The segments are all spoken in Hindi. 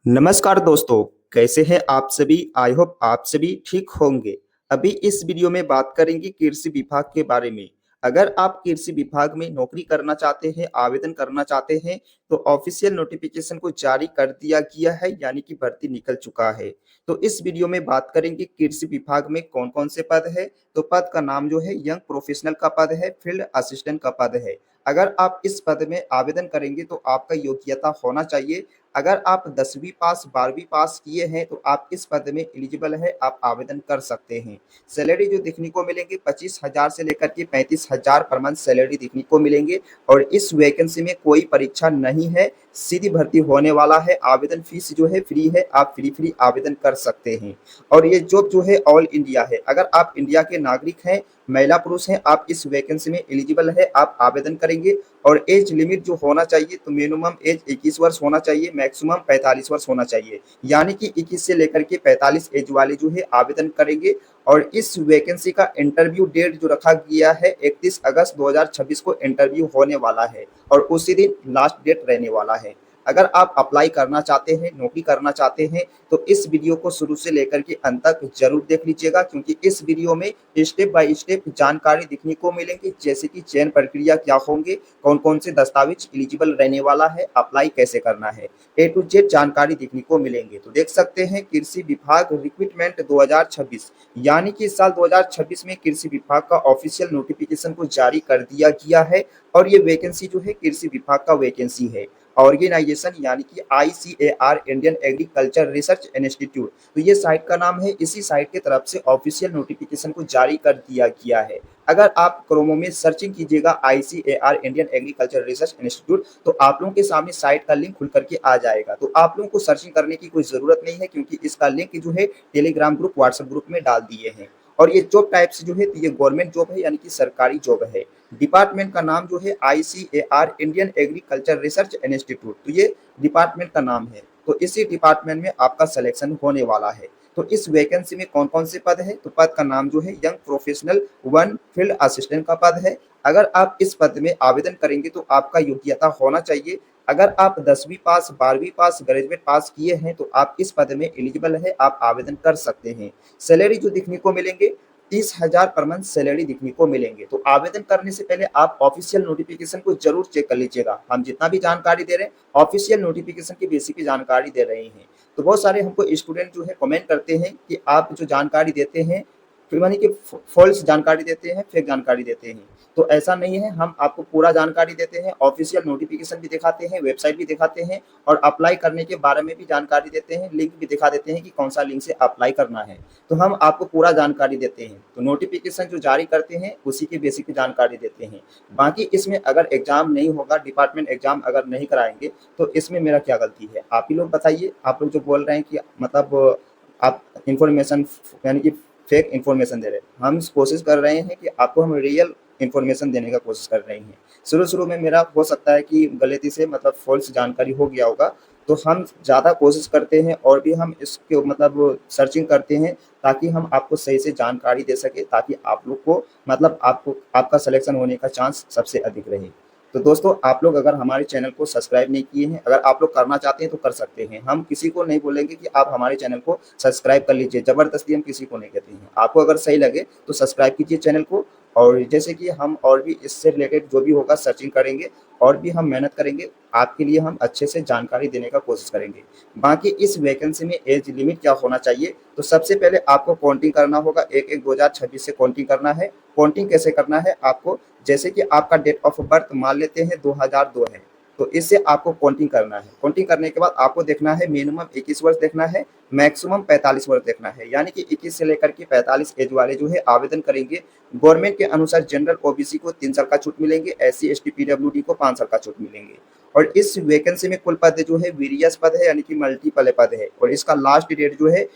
नमस्कार दोस्तों, कैसे हैं आप सभी? आई होप आप सभी ठीक होंगे। अभी इस वीडियो में बात करेंगे कृषि विभाग के बारे में। अगर आप कृषि विभाग में नौकरी करना चाहते हैं, आवेदन करना चाहते हैं, तो ऑफिशियल नोटिफिकेशन को जारी कर दिया गया है, यानी कि भर्ती निकल चुका है। तो इस वीडियो में बात करेंगे कृषि विभाग में कौन-कौन से पद है। तो पद का नाम जो है यंग प्रोफेशनल का पद है, फील्ड असिस्टेंट का पद है। अगर आप इस पद में आवेदन करेंगे तो आपका योग्यता होना चाहिए। अगर आप 10वीं पास 12वीं पास किए हैं तो आप इस पद में एलिजिबल है, आप आवेदन कर सकते हैं। सैलरी जो देखने को मिलेंगे 25,000 से लेकर के 35,000 पर मंथ सैलरी देखने को मिलेंगे। और इस वैकेंसी में कोई परीक्षा नहीं है, सीधी भर्ती होने वाला है। आवेदन फीस जो है फ्री है, आप फ्री आवेदन कर सकते हैं। और ये जॉब जो है ऑल इंडिया है। अगर आप इंडिया के नागरिक हैं, महिला पुरुष हैं, आप इस वैकेंसी में एलिजिबल है, आप आवेदन करेंगे। और एज लिमिट जो होना चाहिए तो मिनिमम एज 21 वर्ष होना चाहिए, मैक्सिमम 45 वर्ष होना चाहिए। यानी कि 21 से लेकर के 45 एज वाले जो है आवेदन करेंगे। और इस वैकेंसी का इंटरव्यू डेट जो रखा गया है 31 अगस्त 2026 को इंटरव्यू होने वाला है और उसी दिन लास्ट डेट रहने वाला है। अगर आप अप्लाई करना चाहते हैं, नौकरी करना चाहते हैं, तो इस वीडियो को शुरू से लेकर के अंत तक जरूर देख लीजिएगा, क्योंकि इस वीडियो में स्टेप बाय स्टेप जानकारी देखने को मिलेंगी, जैसे कि चयन प्रक्रिया क्या होंगे, कौन-कौन से दस्तावेज एलिजिबल रहने वाला है, अप्लाई कैसे करना है, ए टू जेड जानकारी देखने को मिलेंगे। तो देख सकते हैं कृषि विभाग रिक्रूटमेंट 2026, यानी कि इस साल 2026 में कृषि विभाग का ऑफिशियल नोटिफिकेशन को जारी कर दिया गया है। और ये वैकेंसी जो है कृषि विभाग का वैकेंसी है। ऑर्गेनाइजेशन यानी कि ICAR Indian agriculture research institute, तो ये साइट का नाम है। इसी साइट की तरफ से ऑफिशियल नोटिफिकेशन को जारी कर दिया गया है। अगर आप क्रोमो में सर्चिंग कीजिएगा ICAR Indian agriculture research institute, तो आप लोगों के सामने साइट का लिंक खुल करके आ जाएगा। तो आप लोगों को सर्चिंग करने की कोई जरूरत नहीं है, क्योंकि इसका लिंक जो है टेलीग्राम ग्रुप, व्हाट्सएप ग्रुप में डाल दिए हैं। और ये जॉब टाइप से जो है, तो ये गवर्नमेंट जॉब है, यानी कि सरकारी जॉब है। डिपार्टमेंट का नाम जो है ICAR Indian agriculture research institute, तो ये डिपार्टमेंट का नाम है। तो इसी डिपार्टमेंट में आपका सिलेक्शन होने वाला है। तो इस वैकेंसी में कौन-कौन से पद है, तो पद का नाम जो है यंग प्रोफेशनल 1 फील्ड असिस्टेंट का पद है। अगर आप इस पद में आवेदन करेंगे तो आपका योग्यता होना चाहिए। अगर आप 10वीं पास 12वीं पास ग्रेजुएट पास किए हैं तो आप इस पद में एलिजिबल है, आप आवेदन कर सकते हैं। सैलरी जो देखने को मिलेंगे 30,000 पर मंथ सैलरी देखने को मिलेंगे। तो आवेदन करने से पहले आप ऑफिशियल नोटिफिकेशन को जरूर चेक कर लीजिएगा। हम जितना भी जानकारी दे रहे हैं ऑफिशियल नोटिफिकेशन की बेसिक की जानकारी दे रहे हैं। तो बहुत सारे हमको स्टूडेंट जो है कमेंट करते हैं कि आप जो जानकारी देते हैं, फिर मानी कि फॉल्स जानकारी देते हैं, फेक जानकारी देते हैं। तो ऐसा नहीं है, हम आपको पूरा जानकारी देते हैं, ऑफिशियल नोटिफिकेशन भी दिखाते हैं, वेबसाइट भी दिखाते हैं, और अप्लाई करने के बारे में भी जानकारी देते हैं, लिंक भी दिखा देते हैं कि कौन सा लिंक से अप्लाई करना है। तो हम आपको पूरा जानकारी देते हैं। तो नोटिफिकेशन जो जारी करते हैं उसी की बेसिक की जानकारी देते हैं। बाकी इसमें अगर एग्जाम नहीं होगा, डिपार्टमेंट एग्जाम अगर नहीं कराएंगे, तो इसमें मेरा क्या गलती है? आप ही लोग बताइए। आप लोग जो बोल रहे हैं कि मतलब आप इंफॉर्मेशन यानी कि फेक इन्फॉर्मेशन दे रहे हैं। हम कोशिश कर रहे हैं कि आपको हम रियल इन्फॉर्मेशन देने का कोशिश कर रहे हैं। शुरू-शुरू में मेरा हो सकता है कि गलती से मतलब फ़ॉल्स जानकारी हो गया होगा, तो हम ज़्यादा कोशिश करते हैं और भी हम इसके मतलब सर्चिंग करते हैं, ताकि हम आपको सही से जानकारी दे सकें, ताकि आप लोग को मतलब आपको आपका सिलेक्शन होने का चांस सबसे अधिक रहे। तो दोस्तों, आप लोग अगर हमारे चैनल को सब्सक्राइब नहीं किए हैं, अगर आप लोग करना चाहते हैं तो कर सकते हैं। हम किसी को नहीं बोलेंगे कि आप हमारे चैनल को सब्सक्राइब कर लीजिए, ज़बरदस्ती हम किसी को नहीं कहते हैं। आपको अगर सही लगे तो सब्सक्राइब कीजिए चैनल को। और जैसे कि हम और भी इससे रिलेटेड जो भी होगा सर्चिंग करेंगे, और भी हम मेहनत करेंगे, आपके लिए हम अच्छे से जानकारी देने का कोशिश करेंगे। बाकी इस वैकेंसी में एज लिमिट क्या होना चाहिए, तो सबसे पहले आपको काउंटिंग करना होगा। 1/1/2026 से काउंटिंग करना है। काउंटिंग कैसे करना है आपको, जैसे कि आपका डेट ऑफ बर्थ मान लेते हैं 2002 है, तो इससे आपको काउंटिंग करना है। काउंटिंग करने के बाद आपको देखना है मिनिमम 21 वर्ष देखना है, मैक्सिमम 45 वर्ष देखना है। यानी कि 21 से लेकर के 45 एज वाले जो है आवेदन करेंगे। गवर्नमेंट के अनुसार जनरल OBC को 3 साल का छूट मिलेंगे, SC ST PWD को 5 साल का छूट मिलेंगे। और इस वैकेंसी में कुल पद जो है वेरियस पद है, यानी कि मल्टीपल पद है। और इसका लास्ट डेट जो है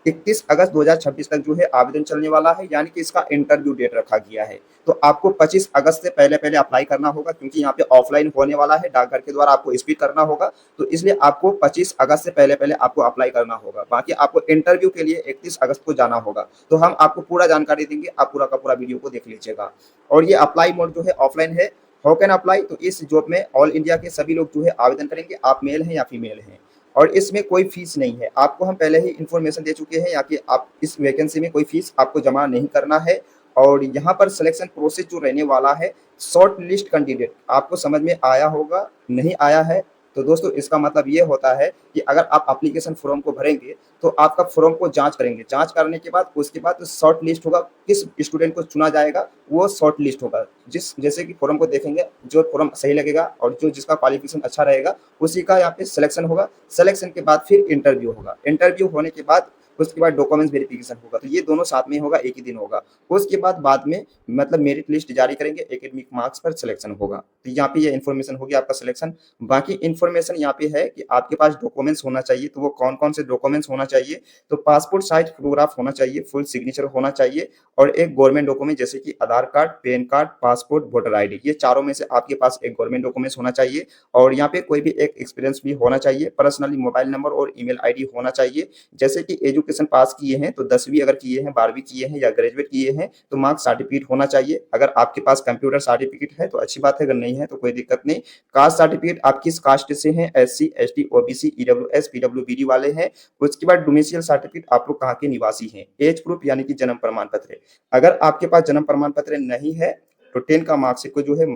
31 अगस्त 2026 तक जो है आवेदन चलने वाला है, यानी कि इसका इंटरव्यू डेट रखा गया है। तो आपको 25 अगस्त से पहले अप्लाई करना होगा, क्योंकि यहाँ पे ऑफलाइन होने वाला है, डाकघर के द्वारा आपको स्पीड करना होगा। तो इसलिए आपको 25 अगस्त से पहले आपको अप्लाई करना होगा। बाकी आपको इंटरव्यू के लिए 31 अगस्त को जाना होगा। तो हम आपको पूरा जानकारी देंगे, आप पूरा का पूरा वीडियो को देख लीजिएगा। और ये अप्लाई मोड जो है ऑफलाइन है। हाउ कैन अप्लाई, तो इस जॉब में ऑल इंडिया के सभी लोग जो है आवेदन करेंगे। आप मेल हैं या फीमेल हैं, और इसमें कोई फीस नहीं है। आपको हम पहले ही इन्फॉर्मेशन दे चुके हैं यहाँ कि आप इस वैकेंसी में कोई फीस आपको जमा नहीं करना है। और यहाँ पर सिलेक्शन प्रोसेस जो रहने वाला है, शॉर्ट लिस्ट कैंडिडेट, आपको समझ में आया होगा, नहीं आया है तो दोस्तों इसका मतलब ये होता है कि अगर आप एप्लीकेशन फॉर्म को भरेंगे तो आपका फॉर्म को जांच करेंगे, जांच करने के बाद उसके बाद शॉर्ट लिस्ट होगा, किस स्टूडेंट को चुना जाएगा वो शॉर्ट लिस्ट होगा। जिस जैसे कि फॉर्म को देखेंगे, जो फॉर्म सही लगेगा और जो जिसका क्वालिफिकेशन अच्छा रहेगा उसी का यहाँ पे सिलेक्शन होगा। सिलेक्शन के बाद फिर इंटरव्यू होगा, इंटरव्यू होने के बाद उसके बाद डॉक्यूमेंट्स वेरिफिकेशन होगा। तो ये दोनों साथ में होगा, एक ही दिन होगा। उसके बाद में मतलब मेरिट लिस्ट जारी करेंगे, एकेडमिक मार्क्स पर सिलेक्शन होगा। तो यहाँ पे ये इन्फॉर्मेशन होगी आपका सिलेक्शन। बाकी इन्फॉर्मेशन यहाँ पे है कि आपके पास डॉक्यूमेंट्स होना चाहिए। तो वो कौन कौन से डॉक्यूमेंट्स होना चाहिए, तो पासपोर्ट साइज फोटोग्राफ होना चाहिए, फुल सिग्नेचर होना चाहिए और एक गवर्नमेंट डॉक्यूमेंट जैसे कि Aadhaar card, PAN card, passport, voter ID, ये चारों में से आपके पास एक गवर्नमेंट डॉक्यूमेंट्स होना चाहिए। और यहाँ पे कोई भी एक एक्सपीरियंस भी होना चाहिए, पर्सनली मोबाइल नंबर और ईमेल आईडी होना चाहिए। जैसे कि एजुकेशन पास किए हैं तो 10वीं अगर किए हैं, 12वीं किए हैं या ग्रेजुएट किए हैं तो मार्क्स सर्टिफिकेट होना चाहिए। अगर आपके पास कंप्यूटर सर्टिफिकेट है तो अच्छी बात है, अगर नहीं है तो कोई दिक्कत नहीं। कास्ट सर्टिफिकेट, आप किस कास्ट से हैं, SC, ST, OBC, EWS, PWBD वाले हैं। उसके बाद डोमिसाइल सर्टिफिकेट, आप लोग कहाँ के निवासी हैं। एज प्रूफ यानी कि जन्म प्रमाण पत्र, अगर आपके पास जन्म प्रमाण पत्र नहीं है तो 10 का मार्कशीट को जो है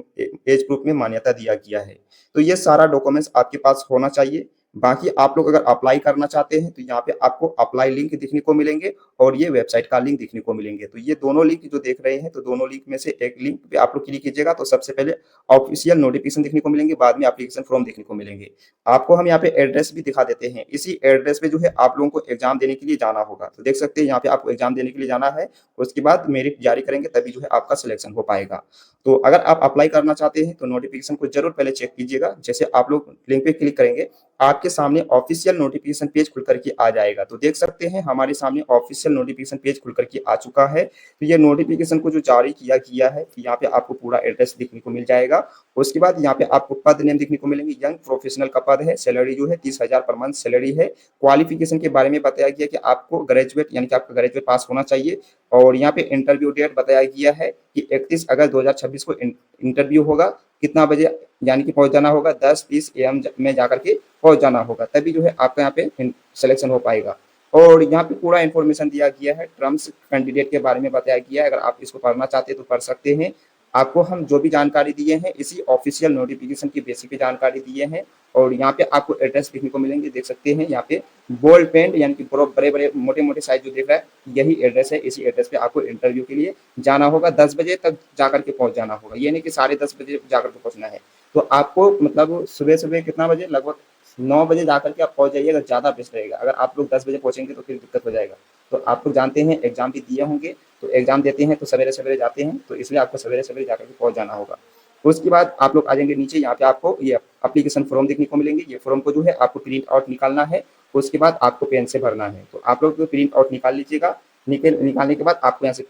एज प्रूफ में मान्यता दिया गया है। तो ये सारा डॉक्यूमेंट्स आपके पास होना चाहिए। बाकी आप लोग अगर अप्लाई करना चाहते हैं तो यहाँ पे आपको अप्लाई लिंक दिखने को मिलेंगे और ये वेबसाइट का लिंक दिखने को मिलेंगे। तो ये दोनों लिंक जो देख रहे हैं, तो दोनों लिंक में से एक लिंक पे आप लोग क्लिक कीजिएगा तो सबसे पहले ऑफिशियल नोटिफिकेशन दिखने को मिलेंगे, बाद में एप्लीकेशन फॉर्म देखने को मिलेंगे। आपको हम यहाँ पे एड्रेस भी दिखा देते हैं, इसी एड्रेस पे जो है आप लोगों को एग्जाम देने के लिए जाना होगा। तो देख सकते हैं यहाँ पे आपको एग्जाम देने के लिए जाना है, उसके बाद मेरिट जारी करेंगे तभी जो है आपका सिलेक्शन हो पाएगा। तो अगर आप अप्लाई करना चाहते हैं तो नोटिफिकेशन को जरूर पहले चेक कीजिएगा। जैसे आप लोग लिंक पे क्लिक करेंगे आपके सामने ऑफिशियल नोटिफिकेशन पेज खुल करके आ जाएगा। तो देख सकते हैं हमारे सामने ऑफिशियल नोटिफिकेशन पेज खुल करके आ चुका है। तो ये नोटिफिकेशन को जो जारी किया गया है, यहाँ पे आपको पूरा एड्रेस दिखने को मिल जाएगा। उसके बाद यहाँ पे आपको पद नेम दिखने को मिलेंगे, यंग प्रोफेशनल का पद है, सैलरी जो है 30,000 पर मंथ सैलरी है। क्वालिफिकेशन के बारे में बताया गया कि आपको ग्रेजुएट यानी कि आपका ग्रेजुएट पास होना चाहिए। और यहाँ पे इंटरव्यू डेट बताया गया है कि 31 अगस्त 2026 को इंटरव्यू होगा। कितना बजे यानी कि पहुंच जाना होगा, 10:30 AM में जाकर के पहुंच जाना होगा, तभी जो है आपका यहाँ पे सिलेक्शन हो पाएगा। और यहाँ पे पूरा इन्फॉर्मेशन दिया गया है, टर्म्स कैंडिडेट के बारे में बताया गया है। अगर आप इसको पढ़ना चाहते हैं तो पढ़ सकते हैं। आपको हम जो भी जानकारी दिए हैं इसी ऑफिशियल नोटिफिकेशन की बेसिस पे जानकारी दिए हैं। और यहाँ पे आपको एड्रेस देखने को मिलेंगे, देख सकते हैं यहाँ पे बोल्ड पेंट यानी कि बड़े बड़े मोटे मोटे साइज जो दिख रहा है यही एड्रेस है। इसी एड्रेस पे आपको इंटरव्यू के लिए जाना होगा, 10 बजे तक जाकर के पहुंच जाना होगा, ये नहीं कि 10:30 बजे जाकर के पहुंचना है। तो आपको मतलब सुबह सुबह कितना बजे, लगभग 9 बजे जाकर के आप पहुंच जाइएगा, ज़्यादा बेस्ट रहेगा। अगर आप लोग 10 बजे पहुंचेंगे तो फिर दिक्कत हो जाएगा। तो आप लोग जानते हैं एग्जाम भी दिए होंगे, तो एग्जाम देते हैं तो सवेरे सवेरे जाते हैं, तो इसलिए आपको सवेरे सवेरे जाकर के पहुंच जाना होगा। उसके बाद आप लोग आ जाएंगे नीचे, यहाँ पे आपको ये एप्लीकेशन फॉर्म देखने को मिलेंगे। ये फॉर्म को जो है आपको प्रिंट आउट निकालना है, उसके बाद आपको पेन से भरना है। तो आप लोग प्रिंट आउट निकाल लीजिएगा। निकालने के बाद आपको यहाँ से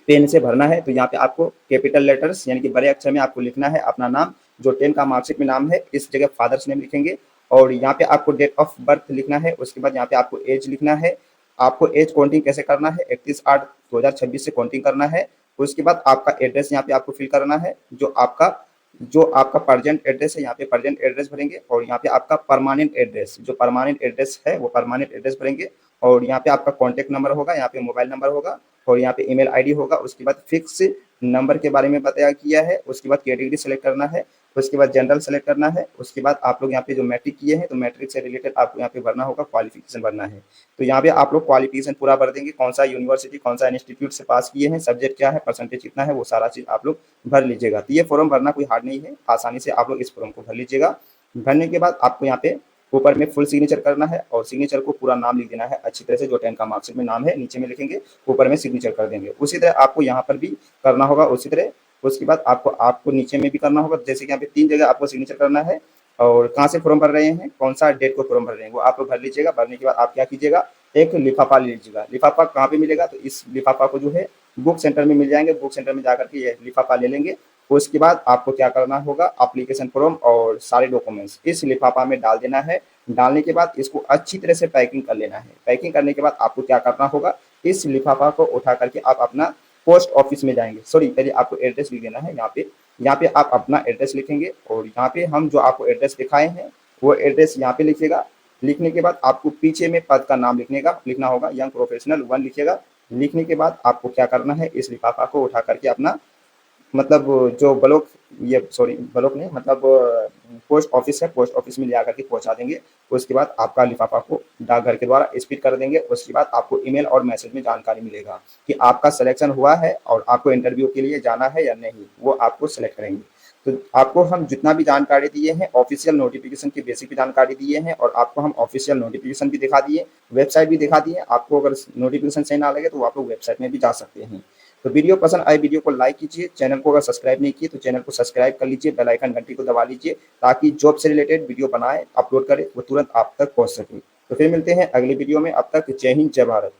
पेन से भरना है। तो यहाँ पे आपको कैपिटल लेटर्स यानी कि बड़े अक्षर में आपको लिखना है अपना नाम, जो 10 का मार्कशीट में नाम है इस जगह फादर्स नेम लिखेंगे। और यहाँ पे आपको डेट ऑफ बर्थ लिखना है। उसके बाद यहाँ पे आपको एज लिखना है। आपको एज काउंटिंग कैसे करना है, 31/8/2026 से काउंटिंग करना है। उसके बाद आपका एड्रेस यहाँ पे आपको फिल करना है, जो आपका प्रेजेंट एड्रेस है यहाँ पे प्रेजेंट एड्रेस भरेंगे। और यहाँ पे आपका परमानेंट एड्रेस, जो परमानेंट एड्रेस है वो परमानेंट एड्रेस भरेंगे। और यहाँ पे आपका कॉन्टैक्ट नंबर होगा, यहाँ पे मोबाइल नंबर होगा और यहाँ पे ईमेल आईडी होगा। उसके बाद फिक्स नंबर के बारे में बताया गया है। उसके बाद कैटेगरी सेलेक्ट करना है, उसके बाद जनरल सेलेक्ट करना है। उसके बाद आप लोग यहाँ पे जो मैट्रिक किए हैं तो मैट्रिक से रिलेटेड आपको यहाँ पे भरना होगा, क्वालिफिकेशन भरना है। तो यहाँ पे आप लोग क्वालिफिकेशन पूरा भर देंगे, कौन सा यूनिवर्सिटी कौन सा इंस्टीट्यूट से पास किए हैं, सब्जेक्ट क्या है, परसेंटेज कितना है, वो सारा चीज़ आप लोग भर लीजिएगा। तो ये फॉर्म भरना कोई हार्ड नहीं है, आसानी से आप लोग इस फॉर्म को भर लीजिएगा। भरने के बाद आपको यहाँ पे ऊपर में फुल सिग्नेचर करना है और सिग्नेचर को पूरा नाम लिख देना है अच्छी तरह से, जो 10 का मार्कशीट में नाम है नीचे में लिखेंगे, ऊपर में सिग्नेचर कर देंगे। उसी तरह आपको यहाँ पर भी करना होगा उसी तरह। उसके बाद आपको नीचे में भी करना होगा, जैसे कि यहाँ पे 3 जगह आपको सिग्नेचर करना है। और कहाँ से फॉर्म भर रहे हैं, कौन सा डेट को फॉर्म भर रहे हैं वो आप लोग भर लीजिएगा। भरने के बाद आप क्या कीजिएगा, एक लिफाफा ले लीजिएगा। लिफाफा कहाँ पे मिलेगा, तो इस लिफाफा को जो है बुक सेंटर में मिल जाएंगे, बुक सेंटर में जाकर के ये लिफाफा ले लेंगे। उसके बाद आपको क्या करना होगा, एप्लीकेशन फॉर्म और सारे डॉक्यूमेंट्स इस लिफाफा में डाल देना है। डालने के बाद इसको अच्छी तरह से पैकिंग कर लेना है। पैकिंग करने के बाद आपको क्या करना होगा, इस लिफाफा को उठा करके आप अपना पोस्ट ऑफिस में जाएंगे। सॉरी, पहले आपको एड्रेस लिख देना है। यहाँ पे आप अपना एड्रेस लिखेंगे और यहाँ पे हम जो आपको एड्रेस दिखाए हैं वो एड्रेस यहाँ पे लिखिएगा। लिखने के बाद आपको पीछे में पद का नाम लिखना होगा, यंग प्रोफेशनल 1 लिखिएगा। लिखने के बाद आपको क्या करना है, इस लिफाफा को उठा करके अपना मतलब जो ब्लॉक, ये सॉरी ब्लॉक नहीं मतलब पोस्ट ऑफिस है, पोस्ट ऑफिस में ले आकर के पहुंचा देंगे। उसके बाद आपका लिफाफा को डाकघर के द्वारा स्पीड कर देंगे। उसके बाद आपको ईमेल और मैसेज में जानकारी मिलेगा कि आपका सिलेक्शन हुआ है और आपको इंटरव्यू के लिए जाना है या नहीं, वो आपको सिलेक्ट करेंगे। तो आपको हम जितना भी जानकारी दिए हैं ऑफिशियल नोटिफिकेशन की बेसिक भी जानकारी दिए हैं, और आपको हम ऑफिशियल नोटिफिकेशन भी दिखा दिए, वेबसाइट भी दिखा दिए। आपको अगर नोटिफिकेशन सही ना लगे तो आप लोग वेबसाइट में भी जा सकते हैं। तो वीडियो पसंद आए वीडियो को लाइक कीजिए, चैनल को अगर सब्सक्राइब नहीं किए तो चैनल को सब्सक्राइब कर लीजिए, बेल आइकन घंटी को दबा लीजिए, ताकि जॉब से रिलेटेड वीडियो बनाए अपलोड करें वो तुरंत आप तक पहुंच सके। तो फिर मिलते हैं अगली वीडियो में, अब तक जय हिंद जय भारत।